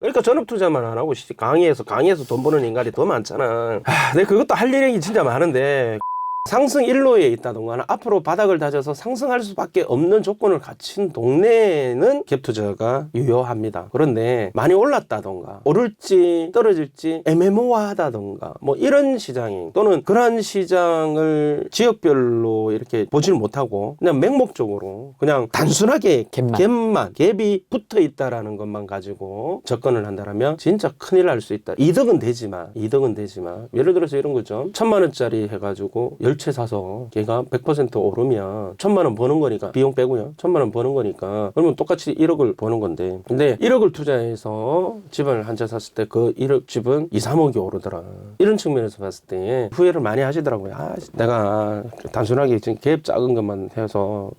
그러니까 전업 투자만 안 하고 강의에서 돈 버는 인간이 더 많잖아. 근데 그것도 할 일이 진짜 많은데 상승 일로에 있다던가 앞으로 바닥을 다져서 상승할 수밖에 없는 조건을 갖춘 동네에는 갭 투자가 유효합니다. 그런데 많이 올랐다던가 오를지 떨어질지 애매모호하다던가 뭐 이런 시장이 또는 그러한 시장을 지역별로 이렇게 보질 못하고 그냥 맹목적으로 그냥 단순하게 갭이 붙어 있다라는 것만 가지고 접근을 한다면 진짜 큰일 날 수 있다. 이득은 되지만 예를 들어서 이런 거죠. 1,000만 원짜리 해가지고 10채 사서 걔가 100% 오르면 1,000만 원 버는 거니까 비용 빼고요. 1,000만 원 버는 거니까 그러면 똑같이 1억을 버는 건데 근데 1억을 투자해서 집을 한 채 샀을 때 그 1억 집은 2, 3억이 오르더라. 이런 측면에서 봤을 때 후회를 많이 하시더라고요. 내가 단순하게 지금 갭 작은 것만 해서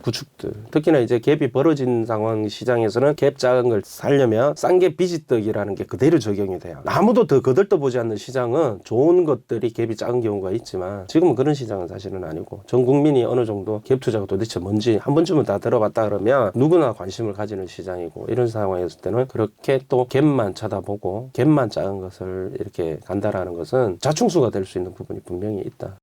구축들 특히나 이제 갭이 벌어진 상황 시장에서는 갭 작은 걸 살려면 싼 게 비지떡이라는 게 그대로 적용이 돼요. 아무도 더 거들떠보지 않는 시장은 좋은 것들이 갭이 작은 경우가 있지만 지금은 그런 시장은 사실은 아니고 전 국민이 어느 정도 갭 투자가 도대체 뭔지 한 번쯤은 다 들어봤다 그러면 누구나 관심을 가지는 시장이고 이런 상황이었을 때는 그렇게 또 갭만 쳐다보고 갭만 작은 것을 이렇게 간다라는 것은 자충수가 될 수 있는 부분이 분명히 있다.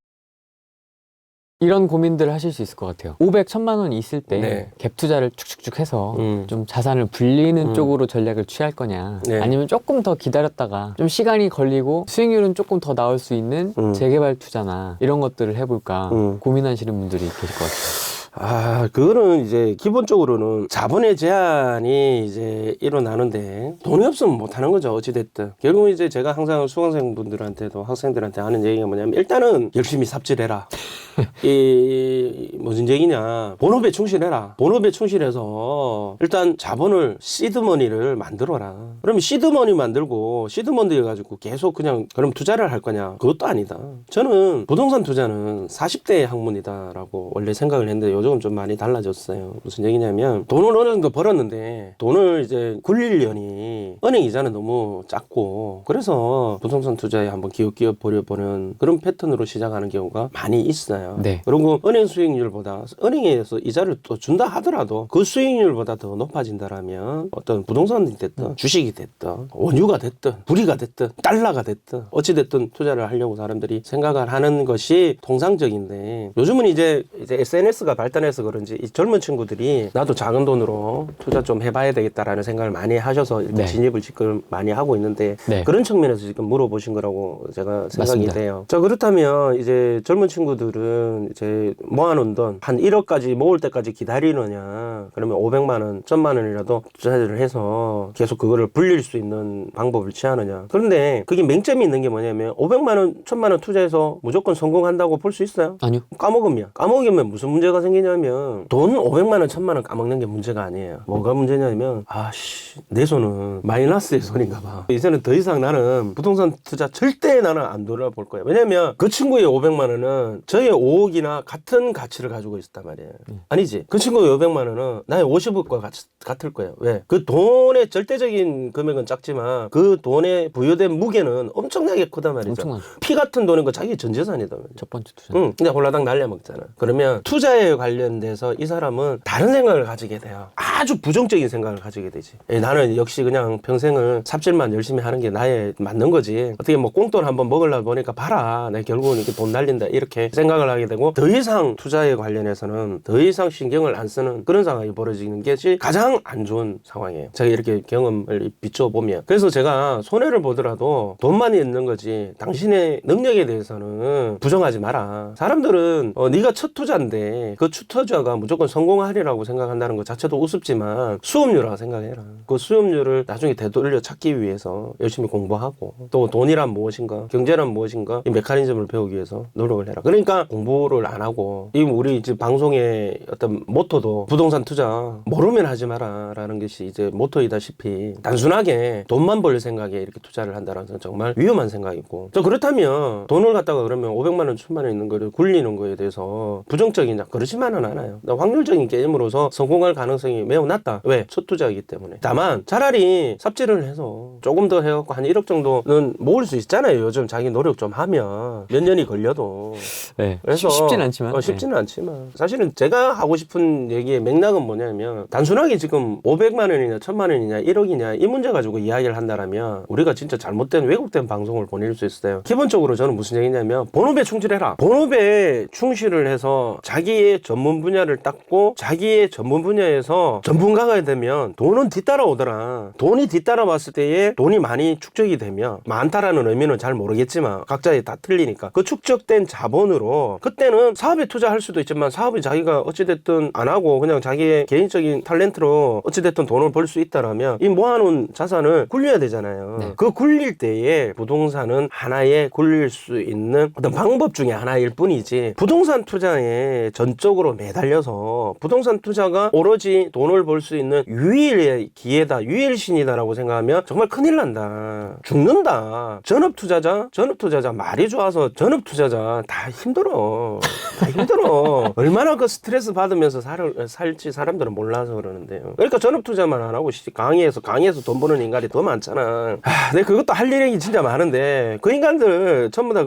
이런 고민들을 하실 수 있을 것 같아요. 500, 1,000만 원이 있을 때 네. 갭 투자를 축축축 해서 좀 자산을 불리는 쪽으로 전략을 취할 거냐 네. 아니면 조금 더 기다렸다가 좀 시간이 걸리고 수익률은 조금 더 나올 수 있는 재개발 투자나 이런 것들을 해볼까 고민하시는 분들이 계실 것 같아요. 그거는 이제 기본적으로는 자본의 제한이 이제 일어나는데 돈이 없으면 못 하는 거죠. 어찌됐든. 결국은 이제 제가 항상 수강생분들한테도 학생들한테 하는 얘기가 뭐냐면 일단은 열심히 삽질해라. 무슨 얘기냐. 본업에 충실해라. 본업에 충실해서 일단 자본을 시드머니를 만들어라. 그러면 시드머니 만들고 시드머니 해가지고 계속 그냥 그럼 투자를 할 거냐. 그것도 아니다. 저는 부동산 투자는 40대의 학문이다라고 원래 생각을 했는데 요즘은 좀 많이 달라졌어요. 무슨 얘기냐면 돈을 어느 정도 벌었는데 돈을 이제 굴리려니 은행 이자는 너무 작고 그래서 부동산 투자에 한번 기웃기웃 버려보는 그런 패턴으로 시작하는 경우가 많이 있어요. 네. 그리고 은행 수익률보다 은행에서 이자를 또 준다 하더라도 그 수익률보다 더 높아진다라면 어떤 부동산이 됐든 주식이 됐든 원유가 됐든 불이가 됐든 달러가 됐든 어찌됐든 투자를 하려고 사람들이 생각을 하는 것이 통상적인데 요즘은 이제 SNS가 발달해서 그런지 이 젊은 친구들이 나도 작은 돈으로 투자 좀 해봐야 되겠다라는 생각을 많이 하셔서 이렇게 네. 진입을 지금 많이 하고 있는데 네. 그런 측면에서 지금 물어보신 거라고 제가 생각이 맞습니다. 돼요. 자, 그렇다면 이제 젊은 친구들은 이제 모아놓은 돈 한 1억까지 모을 때까지 기다리느냐 그러면 500만 원, 1,000만 원이라도 투자를 해서 계속 그거를 불릴 수 있는 방법을 취하느냐. 그런데 그게 맹점이 있는 게 뭐냐면 500만 원, 1,000만 원 투자해서 무조건 성공한다고 볼 수 있어요? 아니요. 까먹으면 무슨 문제가 생기냐면 돈 500만 원, 1,000만 원 까먹는 게 문제가 아니에요. 뭐가 문제냐면 내 손은 마이너스의 손인가 봐. 이제는 더 이상 나는 부동산 투자 절대 나는 안 돌아볼 거야. 왜냐면 그 친구의 500만 원은 저의 5억이나 같은 가치를 가지고 있었단 말이에요. 아니지. 그 친구의 500만 원은 나의 50억과 같을 거예요. 왜? 그 돈의 절대적인 금액은 작지만 그 돈에 부여된 무게는 엄청나게 크단 말이죠. 엄청나죠. 피 같은 돈인 거 자기 전 재산이다. 첫 번째 투자. 근데 홀라당 날려먹잖아. 그러면 투자에 관련돼서 이 사람은 다른 생각을 가지게 돼요. 아주 부정적인 생각을 가지게 되지. 나는 역시 그냥 평생을 삽질만 열심히 하는 게 나에 맞는 거지. 어떻게 뭐 꽁돈 한번 먹으려고 보니까 봐라. 내가 결국은 이렇게 돈 날린다. 이렇게 생각을 하게 되고 더 이상 투자에 관련해서는 더 이상 신경을 안 쓰는 그런 상황이 벌어지는 것이 가장 안 좋은 상황이에요. 제가 이렇게 경험을 비춰보면. 그래서 제가 손해를 보더라도 돈만 있는 거지 당신의 능력에 대해서는 부정하지 마라. 사람들은 네가 첫 투자인데 그 첫 투자가 무조건 성공하리라고 생각한다는 것 자체도 우습지만 수업료라고 생각해라. 그 수업료를 나중에 되돌려 찾기 위해서 열심히 공부하고 또 돈이란 무엇인가 경제란 무엇인가 이 메커니즘을 배우기 위해서 노력을 해라. 그러니까 공부를 안 하고 이 우리 이제 방송의 어떤 모토도 부동산 투자 모르면 하지 마라 라는 것이 이제 모토이다시피 단순하게 돈만 벌 생각에 이렇게 투자를 한다는 건 정말 위험한 생각이고 저 그렇다면 돈을 갖다가 그러면 500만 원, 1,000만 원 있는 거를 굴리는 거에 대해서 부정적이냐? 그렇지만은 좋지만은 않아요. 확률적인 게임으로서 성공할 가능성이 매우 낮다. 왜? 첫 투자이기 때문에. 다만 차라리 삽질을 해서 조금 더 해갖고 한 1억 정도는 모을 수 있잖아요. 요즘 자기 노력 좀 하면 몇 년이 걸려도. 네. 그래서 쉽진 않지만. 쉽지는 않지만 사실은 제가 하고 싶은 얘기의 맥락은 뭐냐면 단순하게 지금 500만 원이냐 1000만 원이냐 1억이냐 이 문제 가지고 이야기를 한다라면 우리가 진짜 잘못된 왜곡된 방송을 보낼 수 있어요. 기본적으로 저는 무슨 얘기냐면 본업에 충실해라. 본업에 충실을 해서 자기의 전문 분야를 닦고 자기의 전문 분야에서 전문가가 되면 돈은 뒤따라오더라. 돈이 뒤따라왔을 때에 돈이 많이 축적이 되면 많다라는 의미는 잘 모르겠지만 각자의 다 틀리니까 그 축적된 자본으로 그때는 사업에 투자할 수도 있지만 사업이 자기가 어찌됐든 안 하고 그냥 자기의 개인적인 탤런트로 어찌됐든 돈을 벌 수 있다라면 이 모아놓은 자산을 굴려야 되잖아요. 네. 그 굴릴 때에 부동산은 하나의 굴릴 수 있는 어떤 방법 중에 하나일 뿐이지 부동산 투자에 전적으로 매달려서 부동산 투자가 오로지 돈을 벌 수 있는 유일의 기회다, 유일신이다라고 생각하면 정말 큰일 난다. 죽는다. 전업투자자 말이 좋아서 전업투자자 다 힘들어. 다 힘들어. 얼마나 그 스트레스 받으면서 살지 사람들은 몰라서 그러는데요. 그러니까 전업투자만 안 하고 강의에서 돈 버는 인간이 더 많잖아. 근데 그것도 할 일이 진짜 많은데 그 인간들 전부 다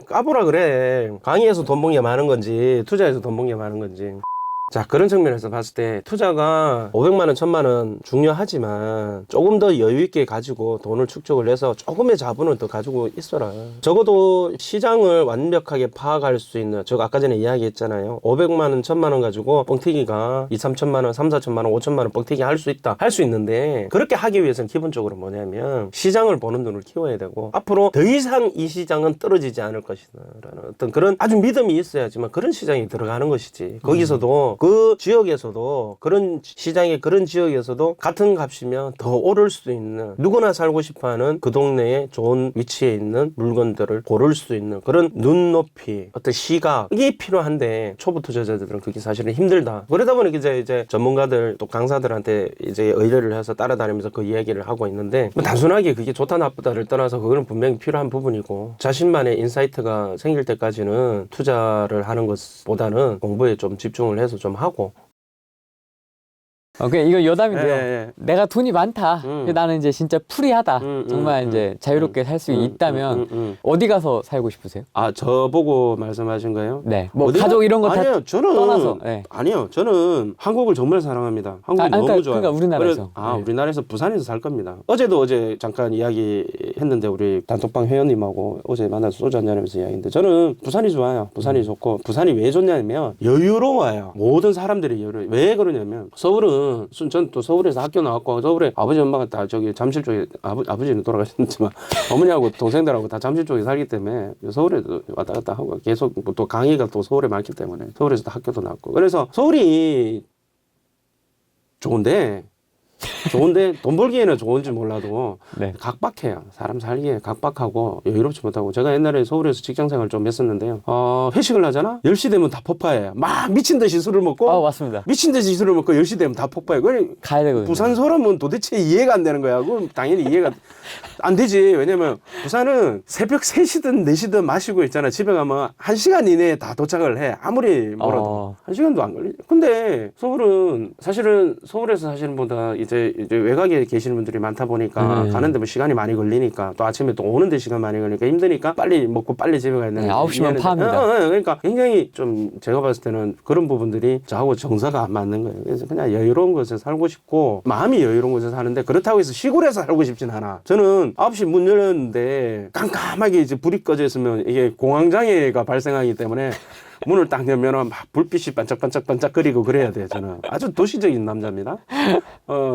까보라 그래. 강의에서 돈 번 게 많은 건지 투자에서 돈 번 게 많은 건지. 자, 그런 측면에서 봤을 때 투자가 500만 원, 1000만 원 중요하지만 조금 더 여유 있게 가지고 돈을 축적을 해서 조금의 자본을 더 가지고 있어라. 적어도 시장을 완벽하게 파악할 수 있는, 제가 아까 전에 이야기했잖아요. 500만 원, 1000만 원 가지고 뻥튀기가 2, 3천만 원, 3, 4천만 원, 5천만 원 뻥튀기 할 수 있다. 할 수 있는데 그렇게 하기 위해서는 기본적으로 뭐냐면 시장을 보는 눈을 키워야 되고 앞으로 더 이상 이 시장은 떨어지지 않을 것이다 라는 어떤 그런 아주 믿음이 있어야지만 그런 시장이 들어가는 것이지. 거기서도 그 지역에서도 그런 시장의 그런 지역에서도 같은 값이면 더 오를 수 있는 누구나 살고 싶어하는 그 동네에 좋은 위치에 있는 물건들을 고를 수 있는 그런 눈높이 어떤 시각이 필요한데 초보 투자자들은 그게 사실은 힘들다. 그러다 보니 이제 전문가들 또 강사들한테 이제 의뢰를 해서 따라다니면서 그 이야기를 하고 있는데 뭐 단순하게 그게 좋다 나쁘다를 떠나서 그거는 분명히 필요한 부분이고 자신만의 인사이트가 생길 때까지는 투자를 하는 것보다는 공부에 좀 집중을 해서 좀 하고. 오케이, 이거 여담인데요. 예. 내가 돈이 많다. 나는 이제 진짜 프리하다. 정말 이제 자유롭게 살 수 있다면 어디 가서 살고 싶으세요? 아, 저보고 말씀하신 거예요? 네. 뭐 가족 이런 거 다 아니요, 저는 떠나서. 네. 아니요, 저는 한국을 정말 사랑합니다. 한국이 너무 그러니까, 좋아요. 그러니까 우리나라에서. 네. 우리나라에서 부산에서 살 겁니다. 어제 잠깐 이야기했는데 우리 단톡방 회원님하고 어제 만나서 소주 한잔하면서 이야기했는데 저는 부산이 좋아요. 부산이 좋고 부산이 왜 좋냐면 여유로워요. 모든 사람들이 여유로워요. 왜 그러냐면 서울은 전 또 서울에서 학교 나왔고 서울에 아버지 엄마가 다 저기 잠실 쪽에 아버지는 돌아가셨지만 어머니하고 동생들하고 다 잠실 쪽에 살기 때문에 서울에 왔다 갔다 하고 계속 또 강의가 또 서울에 많기 때문에 서울에서 학교도 나왔고 그래서 서울이 좋은데 돈 벌기에는 좋은지 몰라도 네. 각박해요. 사람 살기에 각박하고 여유롭지 못하고 제가 옛날에 서울에서 직장생활 좀 했었는데요. 회식을 하잖아? 10시 되면 다 폭파해. 막 미친 듯이 술을 먹고 맞습니다. 미친 듯이 술을 먹고 10시 되면 다 폭파해. 가야 되거든요. 부산 사람은 도대체 이해가 안 되는 거야. 그럼 당연히 이해가 안 되지. 왜냐면 부산은 새벽 3시든 4시든 마시고 있잖아. 집에 가면 1시간 이내에 다 도착을 해. 아무리 뭐라도 1시간도 안 걸리지. 근데 서울은 사실은 서울에서 사시는 분보다 이제 외곽에 계시는 분들이 많다 보니까 가는데 뭐 시간이 많이 걸리니까 또 아침에 또 오는데 시간 많이 걸리니까 힘드니까 빨리 먹고 빨리 집에 가야 되는 9시면 파합니다. 그러니까 굉장히 좀 제가 봤을 때는 그런 부분들이 저하고 정서가 안 맞는 거예요. 그래서 그냥 여유로운 곳에 살고 싶고 마음이 여유로운 곳에 사는데 그렇다고 해서 시골에서 살고 싶진 않아. 저는 9시 문 열렸는데 깜깜하게 이제 불이 꺼져 있으면 이게 공황장애가 발생하기 때문에 문을 딱 열면은 막 불빛이 반짝반짝거리고 그래야 돼요. 저는 아주 도시적인 남자입니다.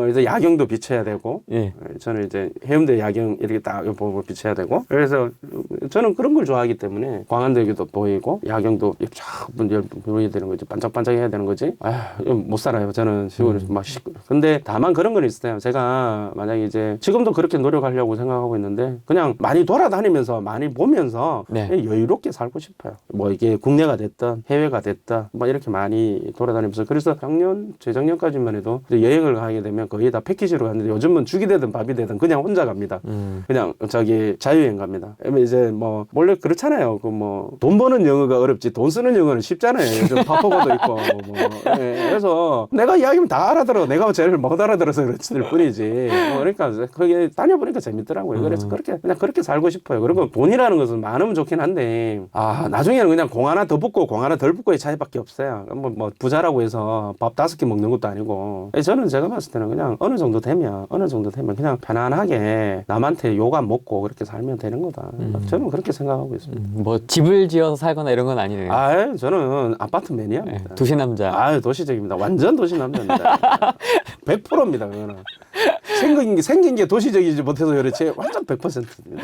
이제 야경도 비춰야 되고, 예. 저는 이제 해운대 야경 이렇게 딱 보고 비춰야 되고, 그래서 저는 그런 걸 좋아하기 때문에 광안대교도 보이고 야경도 쫙 보여야 되는 거지, 반짝반짝해야 되는 거지. 못 살아요. 저는 시골에서 막 근데 다만 그런 건 있어요. 제가 만약에 이제 지금도 그렇게 노력하려고 생각하고 있는데 그냥 많이 돌아다니면서 많이 보면서 네. 여유롭게 살고 싶어요. 뭐 이게 국내가 됐든 해외가 됐다 뭐 이렇게 많이 돌아다니면서 그래서 재작년까지만 해도 이제 여행을 가게 되면 거의 다 패키지로 갔는데 요즘은 죽이 되든 밥이 되든 그냥 혼자 갑니다. 그냥 저기 자유여행 갑니다. 이제 뭐 원래 그렇잖아요. 그 뭐 돈 버는 영어가 어렵지 돈 쓰는 영어는 쉽잖아요. 요즘 파포고도 있고 뭐. 예, 그래서 내가 이야기하면 다 알아들어. 내가 제일 못 알아들어서 그럴 뿐이지. 그러니까 그게 다녀보니까 재밌더라고요. 그래서 그냥 그렇게 살고 싶어요. 그리고 돈이라는 것은 많으면 좋긴 한데 나중에는 그냥 공 하나 더 붙고 공 하나 덜 붙고의 차이밖에 없어요. 뭐 부자라고 해서 밥 5개 먹는 것도 아니고. 저는 제가 봤을 때는 그냥 어느 정도 되면 그냥 편안하게 남한테 욕 안 먹고 그렇게 살면 되는 거다. 저는 그렇게 생각하고 있습니다. 뭐 집을 지어서 살거나 이런 건 아니네요. 저는 아파트 매니아입니다. 도시 남자. 도시적입니다. 완전 도시 남자입니다. 100%입니다. 그거는. 생긴 게 도시적이지 못해서 그렇지 완전 100%입니다.